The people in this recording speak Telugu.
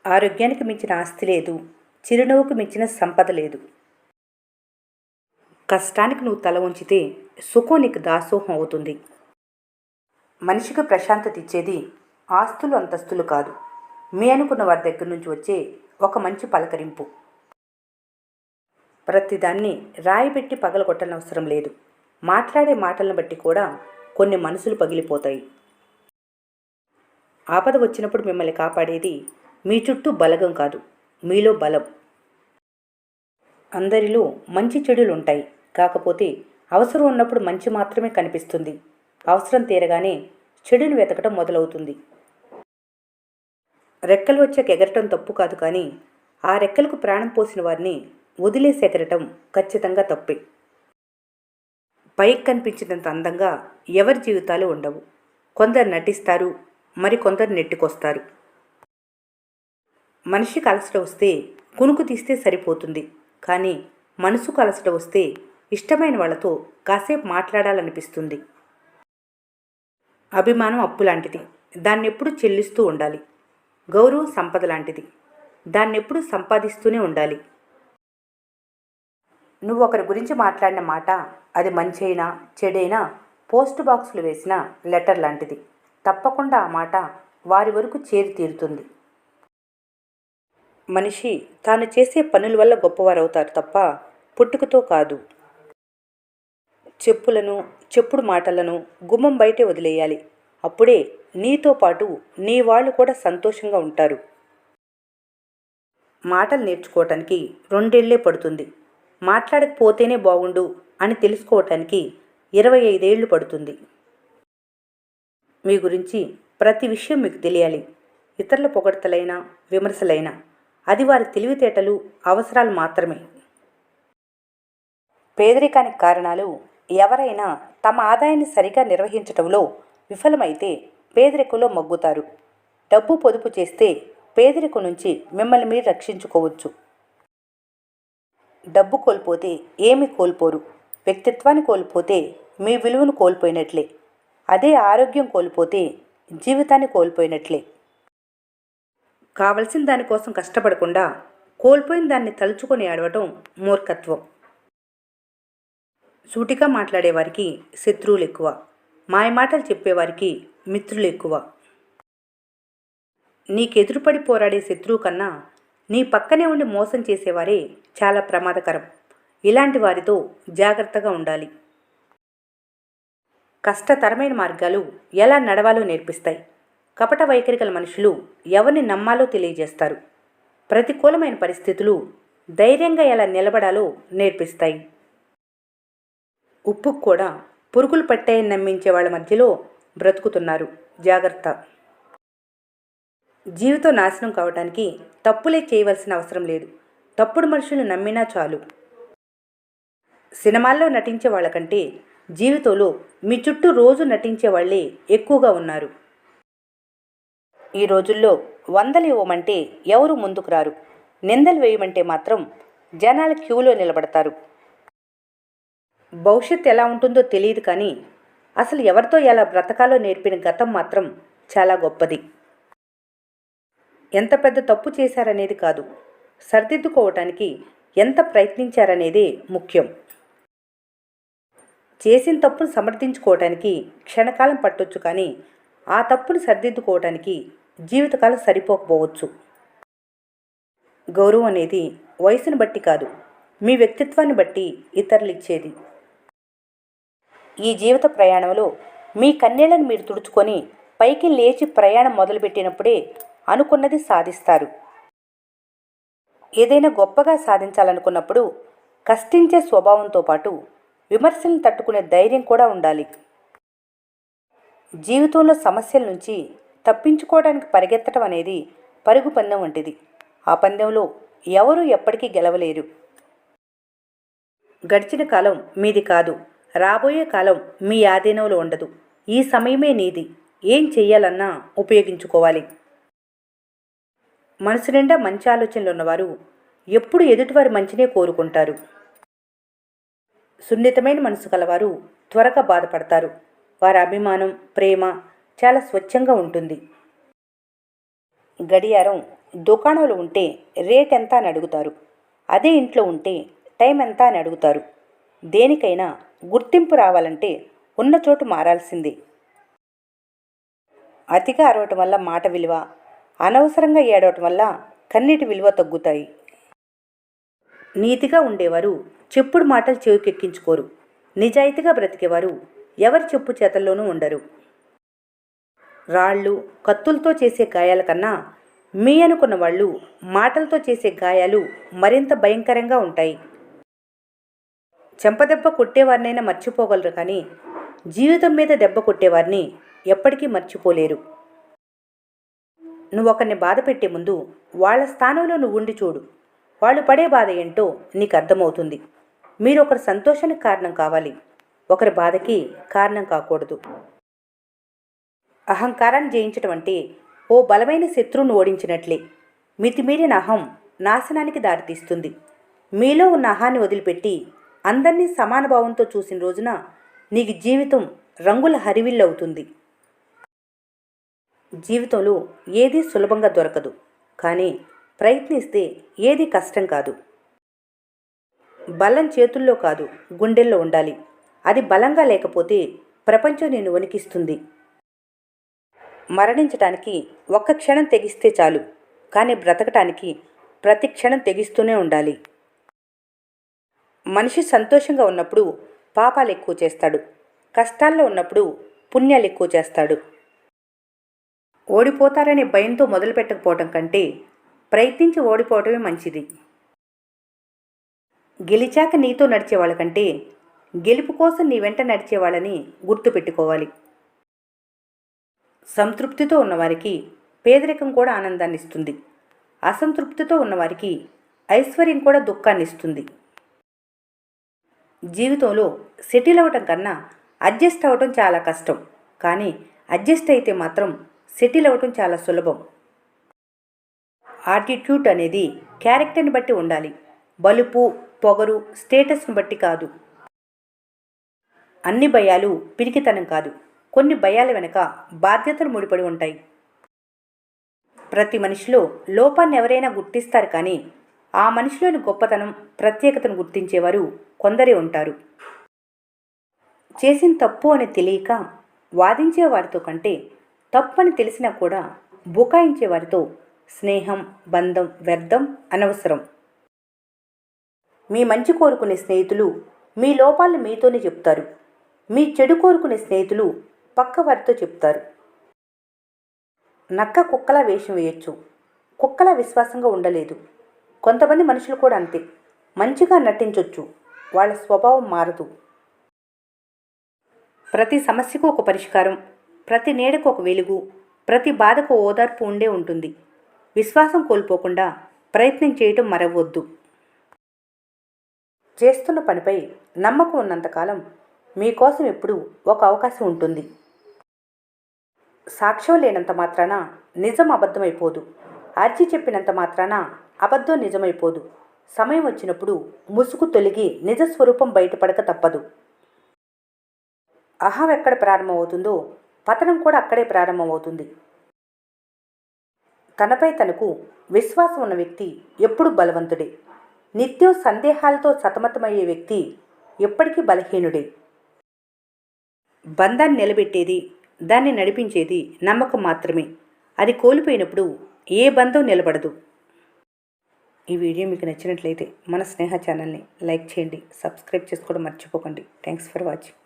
ఆరోగ్యానికి మించిన ఆస్తి లేదు, చిరునవ్వుకు మించిన సంపద లేదు. కష్టానికి నువ్వు తల ఉంచితే సుఖం నీకు దాసోహం అవుతుంది. మనిషికి ప్రశాంతత ఇచ్చేది ఆస్తులు అంతస్తులు కాదు, మీ అనుకున్న వారి దగ్గర నుంచి వచ్చే ఒక మంచి పలకరింపు. ప్రతిదాన్ని రాయిబెట్టి పగలగొట్టనవసరం లేదు. మాట్లాడే మాటలను బట్టి కూడా కొన్ని మనసులు పగిలిపోతాయి. ఆపద వచ్చినప్పుడు మిమ్మల్ని కాపాడేది మీ చుట్టూ బలగం కాదు, మీలో బలం. అందరిలో మంచి చెడులు ఉంటాయి, కాకపోతే అవసరం ఉన్నప్పుడు మంచి మాత్రమే కనిపిస్తుంది. అవసరం తీరగానే చెడును వెతకటం మొదలవుతుంది. రెక్కలు వచ్చాక ఎగరటం తప్పు కాదు, కానీ ఆ రెక్కలకు ప్రాణం పోసిన వారిని వదిలేసి ఎగరటం ఖచ్చితంగా తప్పే. పైకి కనిపించినంత అందంగా ఎవరి జీవితాలు ఉండవు. కొందరు నటిస్తారు, మరి కొందరు నెట్టుకొస్తారు. మనిషికి అలసట వస్తే కునుకు తీస్తే సరిపోతుంది, కానీ మనసుకు అలసట వస్తే ఇష్టమైన వాళ్ళతో కాసేపు మాట్లాడాలనిపిస్తుంది. అభిమానం అప్పు లాంటిది, దాన్నెప్పుడు చెల్లిస్తూ ఉండాలి. గౌరవం సంపద లాంటిది, దాన్నెప్పుడు సంపాదిస్తూనే ఉండాలి. నువ్వు ఒకరి గురించి మాట్లాడిన మాట, అది మంచైనా చెడైనా, పోస్ట్ బాక్సులు వేసిన లెటర్ లాంటిది. తప్పకుండా ఆ మాట వారి వరకు చేరి తీరుతుంది. మనిషి తాను చేసే పనుల వల్ల గొప్పవారవుతారు తప్ప పుట్టుకతో కాదు. చెప్పుడు మాటలను గుమ్మం బయటే వదిలేయాలి. అప్పుడే నీతో పాటు నీ వాళ్ళు కూడా సంతోషంగా ఉంటారు. మాటలు నేర్చుకోవటానికి 2 ఏళ్లే పడుతుంది. మాట్లాడకపోతేనే బాగుండు అని తెలుసుకోవటానికి 25 ఏళ్ళు పడుతుంది. మీ గురించి ప్రతి విషయం మీకు తెలియాలి. ఇతరుల పొగడ్తలైనా విమర్శలైనా అది వారి తెలివితేటలు, అవసరాలు మాత్రమే. పేదరికానికి కారణాలు, ఎవరైనా తమ ఆదాయాన్ని సరిగా నిర్వహించటంలో విఫలమైతే పేదరికంలో మగ్గుతారు. డబ్బు పొదుపు చేస్తే పేదరికం నుంచి మిమ్మల్ని మీరు రక్షించుకోవచ్చు. డబ్బు కోల్పోతే ఏమీ కోల్పోరు. వ్యక్తిత్వాన్ని కోల్పోతే మీ విలువను కోల్పోయినట్లే. అదే ఆరోగ్యం కోల్పోతే జీవితాన్ని కోల్పోయినట్లే. కావలసిన దానికోసం కష్టపడకుండా కోల్పోయిన దాన్ని తలుచుకొని ఏడవటం మూర్ఖత్వం. సూటిగా మాట్లాడేవారికి శత్రువులు ఎక్కువ, మాయమాటలు చెప్పేవారికి మిత్రులు ఎక్కువ. నీకెదురుపడి పోరాడే శత్రువు కన్నా నీ పక్కనే ఉండి మోసం చేసేవారే చాలా ప్రమాదకరం. ఇలాంటి వారితో జాగ్రత్తగా ఉండాలి. కష్టతరమైన మార్గాలు ఎలా నడవాలో నేర్పిస్తాయి. కపట వైఖరి గల మనుషులు ఎవరిని నమ్మాలో తెలియజేస్తారు. ప్రతికూలమైన పరిస్థితులు ధైర్యంగా ఎలా నిలబడాలో నేర్పిస్తాయి. ఉప్పుకు కూడా పురుగులు పట్టాయని నమ్మించే వాళ్ళ మధ్యలో బ్రతుకుతున్నారు, జాగ్రత్త. జీవితం నాశనం కావటానికి తప్పులే చేయవలసిన అవసరం లేదు. తప్పుడు మనుషులు నమ్మినా చాలు. సినిమాల్లో నటించే వాళ్ళకంటే జీవితంలో మీ చుట్టూ రోజు నటించే వాళ్ళే ఎక్కువగా ఉన్నారు. ఈ రోజుల్లో 100 ఇవ్వమంటే ఎవరు ముందుకు రారు. నిందలు వేయమంటే మాత్రం జనాల క్యూలో నిలబడతారు. భవిష్యత్తు ఎలా ఉంటుందో తెలియదు, కానీ అసలు ఎవరితో ఎలా బ్రతకాలో నేర్పిన గతం మాత్రం చాలా గొప్పది. ఎంత పెద్ద తప్పు చేశారనేది కాదు, సరిదిద్దుకోవటానికి ఎంత ప్రయత్నించారనేదే ముఖ్యం. చేసిన తప్పును సమర్థించుకోవటానికి క్షణకాలం పట్టొచ్చు, కానీ ఆ తప్పును సరిదిద్దుకోవటానికి జీవితకాలం సరిపోకపోవచ్చు. గౌరవం అనేది వయసును బట్టి కాదు, మీ వ్యక్తిత్వాన్ని బట్టి ఇతరులు ఇచ్చేది. ఈ జీవిత ప్రయాణంలో మీ కన్నీళ్లను మీరు తుడుచుకొని పైకి లేచి ప్రయాణం మొదలుపెట్టినప్పుడే అనుకున్నది సాధిస్తారు. ఏదైనా గొప్పగా సాధించాలనుకున్నప్పుడు కష్టించే స్వభావంతో పాటు విమర్శలను తట్టుకునే ధైర్యం కూడా ఉండాలి. జీవితంలో సమస్యల నుంచి తప్పించుకోవడానికి పరిగెత్తడం అనేది పరుగు పందెం వంటిది. ఆ పందెంలో ఎవరూ ఎప్పటికీ గెలవలేరు. గడిచిన కాలం మీది కాదు, రాబోయే కాలం మీ ఆధీనంలో ఉండదు. ఈ సమయమే నీది. ఏం చెయ్యాలన్నా ఉపయోగించుకోవాలి. మనసు నిండా మంచి ఆలోచనలు ఉన్నవారు ఎప్పుడు ఎదుటివారి మంచినే కోరుకుంటారు. సున్నితమైన మనసు కలవారు త్వరగా బాధపడతారు. వారి అభిమానం, ప్రేమ చాలా స్వచ్ఛంగా ఉంటుంది. గడియారం దుకాణంలో ఉంటే రేట్ ఎంత అని అడుగుతారు. అదే ఇంట్లో ఉంటే టైం ఎంత అని అడుగుతారు. దేనికైనా గుర్తింపు రావాలంటే ఉన్న చోటు మారాల్సిందే. అతిగా అరవటం వల్ల మాట విలువ, అనవసరంగా ఏడవటం వల్ల కన్నీటి విలువ తగ్గుతాయి. నీతిగా ఉండేవారు చెప్పుడు మాటలు చెవికెక్కించుకోరు. నిజాయితీగా బ్రతికేవారు ఎవరి చెప్పు చేతల్లోనూ ఉండరు. రాళ్ళు కత్తులతో చేసే గాయాల కన్నా మీ అనుకున్న వాళ్ళు మాటలతో చేసే గాయాలు మరింత భయంకరంగా ఉంటాయి. చెంపదెబ్బ కొట్టేవారినైనా మర్చిపోగలరు, కానీ జీవితం మీద దెబ్బ కొట్టేవారిని ఎప్పటికీ మర్చిపోలేరు. నువ్వు ఒకరిని బాధ పెట్టే ముందు వాళ్ళ స్థానంలో నువ్వు ఉండి చూడు. వాళ్ళు పడే బాధ ఏంటో నీకు అర్థమవుతుంది. మీరు ఒకరి సంతోషానికి కారణం కావాలి, ఒకరి బాధకి కారణం కాకూడదు. అహంకారాన్ని జయించటం అంటే ఓ బలమైన శత్రువును ఓడించినట్లే. మితిమీరిన అహం నాశనానికి దారితీస్తుంది. మీలో ఉన్న అహాన్ని వదిలిపెట్టి అందరినీ సమాన భావంతో చూసిన రోజున నీకు జీవితం రంగుల హరివిల్లవుతుంది. జీవితంలో ఏదీ సులభంగా దొరకదు, కానీ ప్రయత్నిస్తే ఏది కష్టం కాదు. బలం చేతుల్లో కాదు, గుండెల్లో ఉండాలి. అది బలంగా లేకపోతే ప్రపంచం నిన్ను వణికిస్తుంది. మరణించటానికి ఒక్క క్షణం తెగిస్తే చాలు, కానీ బ్రతకటానికి ప్రతి క్షణం తెగిస్తూనే ఉండాలి. మనిషి సంతోషంగా ఉన్నప్పుడు పాపాలు ఎక్కువ చేస్తాడు, కష్టాల్లో ఉన్నప్పుడు పుణ్యాలు ఎక్కువ చేస్తాడు. ఓడిపోతారనే భయంతో మొదలుపెట్టకపోవటం కంటే ప్రయత్నించి ఓడిపోవటమే మంచిది. గెలిచాక నీతో నడిచేవాళ్ళకంటే గెలుపు కోసం నీ వెంట నడిచేవాళ్ళని గుర్తుపెట్టుకోవాలి. సంతృప్తితో ఉన్నవారికి పేదరికం కూడా ఆనందాన్ని ఇస్తుంది. అసంతృప్తితో ఉన్నవారికి ఐశ్వర్యం కూడా దుఃఖాన్ని ఇస్తుంది. జీవితంలో సెటిల్ అవ్వటం కన్నా అడ్జస్ట్ అవ్వటం చాలా కష్టం, కానీ అడ్జస్ట్ అయితే మాత్రం సెటిల్ అవ్వటం చాలా సులభం. యాటిట్యూడ్ అనేది క్యారెక్టర్ని బట్టి ఉండాలి, బలుపు పొగరు స్టేటస్ని బట్టి కాదు. అన్ని భయాలు పిరికితనం కాదు, కొన్ని భయాల వెనక బాధ్యతలు ముడిపడి ఉంటాయి. ప్రతి మనిషిలో లోపాన్ని ఎవరైనా గుర్తిస్తారు, కానీ ఆ మనిషిలోని గొప్పతనం ప్రత్యేకతను గుర్తించేవారు కొందరే ఉంటారు. చేసిన తప్పు అని తెలియక వాదించే వారితో కంటే తప్పని తెలిసినా కూడా బుకాయించే వారితో స్నేహం బంధం వ్యర్థం, అనవసరం. మీ మంచి కోరుకునే స్నేహితులు మీ లోపాలను మీతోనే చెప్తారు. మీ చెడు కోరుకునే స్నేహితులు పక్క వారితో చెప్తారు. నక్క కుక్కలా వేషం వేయొచ్చు, కుక్కలా విశ్వాసంగా ఉండలేదు. కొంతమంది మనుషులు కూడా అంతే, మంచిగా నటించొచ్చు, వాళ్ళ స్వభావం మారదు. ప్రతి సమస్యకు ఒక పరిష్కారం, ప్రతి నీడకు ఒక వెలుగు, ప్రతి బాధకు ఓదార్పు ఉండే ఉంటుంది. విశ్వాసం కోల్పోకుండా ప్రయత్నం చేయటం మరవద్దు. చేస్తున్న పనిపై నమ్మకం ఉన్నంతకాలం మీకోసం ఎప్పుడూ ఒక అవకాశం ఉంటుంది. సాక్ష్యం లేనంత మాత్రాన నిజం అబద్ధమైపోదు. అర్జీ చెప్పినంత మాత్రాన అబద్ధం నిజమైపోదు. సమయం వచ్చినప్పుడు ముసుగు తొలగి నిజస్వరూపం బయటపడక తప్పదు. అహం ఎక్కడ ప్రారంభమవుతుందో పతనం కూడా అక్కడే ప్రారంభమవుతుంది. తనపై తనకు విశ్వాసం ఉన్న వ్యక్తి ఎప్పుడు బలవంతుడే. నిత్యం సందేహాలతో సతమతమయ్యే వ్యక్తి ఎప్పటికీ బలహీనుడే. బంధాన్ని నిలబెట్టేది, దాన్ని నడిపించేది నమ్మకం మాత్రమే. అది కోల్పోయినప్పుడు ఏ బంధం నిలబడదు. ఈ వీడియో మీకు నచ్చినట్లయితే మన స్నేహ ఛానల్ని లైక్ చేయండి, సబ్స్క్రైబ్ చేసుకోవడం మర్చిపోకండి. Thanks for watching.